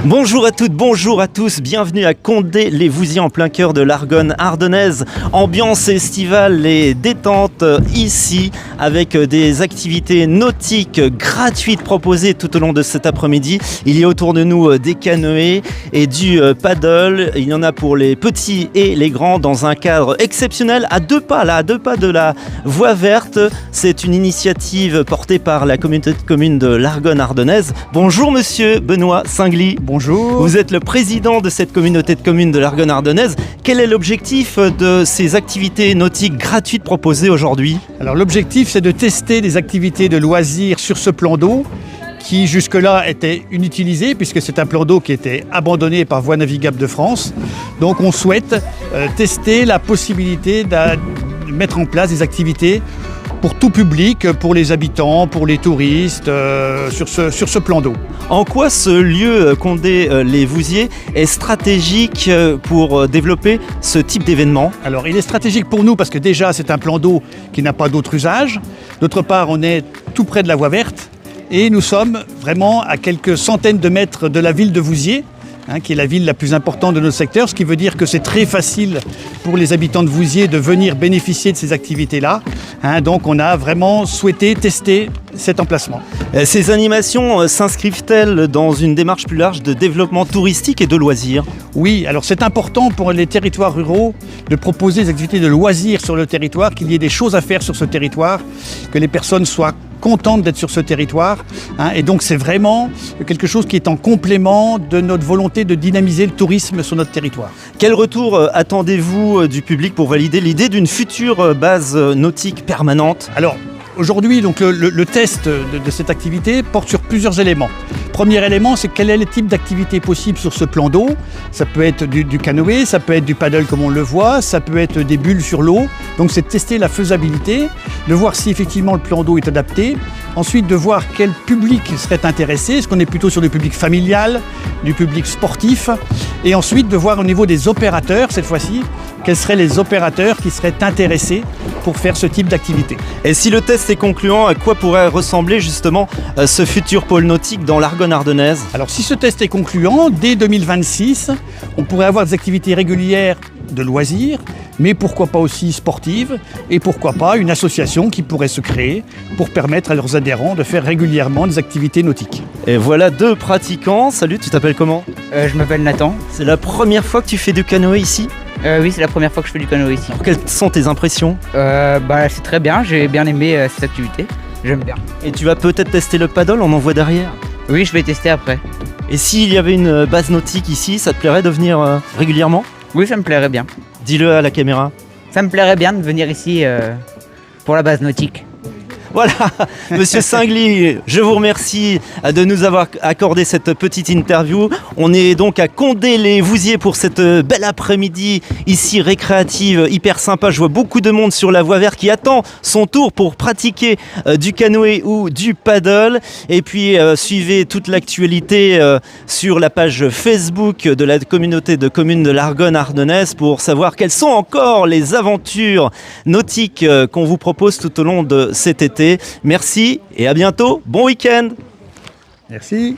Bonjour à toutes, bonjour à tous, bienvenue à Condé-les-Vouziers en plein cœur de l'Argonne ardennaise. Ambiance estivale et détente ici avec des activités nautiques gratuites proposées tout au long de cet après-midi. Il y a autour de nous des canoës et du paddle. Il y en a pour les petits et les grands dans un cadre exceptionnel à deux pas de la voie verte. C'est une initiative portée par la communauté de communes de l'Argonne ardennaise. Bonjour monsieur Benoît Singly. Bonjour. Vous êtes le président de cette communauté de communes de l'Argonne ardennaise. Quel est l'objectif de ces activités nautiques gratuites proposées aujourd'hui ? Alors l'objectif, c'est de tester des activités de loisirs sur ce plan d'eau qui jusque-là était inutilisé puisque c'est un plan d'eau qui était abandonné par Voies navigables de France. Donc on souhaite tester la possibilité de mettre en place des activités pour tout public, pour les habitants, pour les touristes, sur ce plan d'eau. En quoi ce lieu Condé-les-Vouziers est stratégique pour développer ce type d'événement ? Alors il est stratégique pour nous parce que déjà c'est un plan d'eau qui n'a pas d'autre usage. D'autre part, on est tout près de la voie verte et nous sommes vraiment à quelques centaines de mètres de la ville de Vouziers, qui est la ville la plus importante de notre secteur, ce qui veut dire que c'est très facile pour les habitants de Vouziers de venir bénéficier de ces activités-là. Donc on a vraiment souhaité tester cet emplacement. Ces animations s'inscrivent-elles dans une démarche plus large de développement touristique et de loisirs ? Oui, alors c'est important pour les territoires ruraux de proposer des activités de loisirs sur le territoire, qu'il y ait des choses à faire sur ce territoire, que les personnes soient contentes d'être sur ce territoire. Et donc c'est vraiment quelque chose qui est en complément de notre volonté de dynamiser le tourisme sur notre territoire. Quel retour attendez-vous du public pour valider l'idée d'une future base nautique permanente ? Alors aujourd'hui, donc, le test de cette activité porte sur plusieurs éléments. Premier élément, c'est quel est le type d'activité possible sur ce plan d'eau. Ça peut être du canoë, ça peut être du paddle comme on le voit, ça peut être des bulles sur l'eau. Donc c'est de tester la faisabilité, de voir si effectivement le plan d'eau est adapté. Ensuite, de voir quel public serait intéressé. Est-ce qu'on est plutôt sur du public familial, du public sportif ? Et ensuite, de voir au niveau des opérateurs, cette fois-ci, quels seraient les opérateurs qui seraient intéressés pour faire ce type d'activité. Et si le test est concluant, à quoi pourrait ressembler justement ce futur pôle nautique dans l'Argonne ardennaise ? Alors si ce test est concluant, dès 2026, on pourrait avoir des activités régulières de loisirs, mais pourquoi pas aussi sportives, et pourquoi pas une association qui pourrait se créer pour permettre à leurs adhérents de faire régulièrement des activités nautiques. Et voilà deux pratiquants. Salut, tu t'appelles comment ? Je m'appelle Nathan. C'est la première fois que tu fais du canoë ici ? Oui, c'est la première fois que je fais du canoë ici. Alors, quelles sont tes impressions ? C'est très bien, j'ai bien aimé cette activité. J'aime bien. Et tu vas peut-être tester le paddle, on en voit derrière. Oui, je vais tester après. Et s'il y avait une base nautique ici, ça te plairait de venir régulièrement ? Oui, ça me plairait bien. Dis-le à la caméra. Ça me plairait bien de venir ici pour la base nautique. Voilà, monsieur Singly, je vous remercie de nous avoir accordé cette petite interview. On est donc à Condé-les-Vouziers pour cette belle après-midi ici récréative, hyper sympa. Je vois beaucoup de monde sur la voie verte qui attend son tour pour pratiquer du canoë ou du paddle. Et puis suivez toute l'actualité sur la page Facebook de la communauté de communes de l'Argonne ardennaise pour savoir quelles sont encore les aventures nautiques qu'on vous propose tout au long de cet été. Merci et à bientôt. Bon week-end. Merci.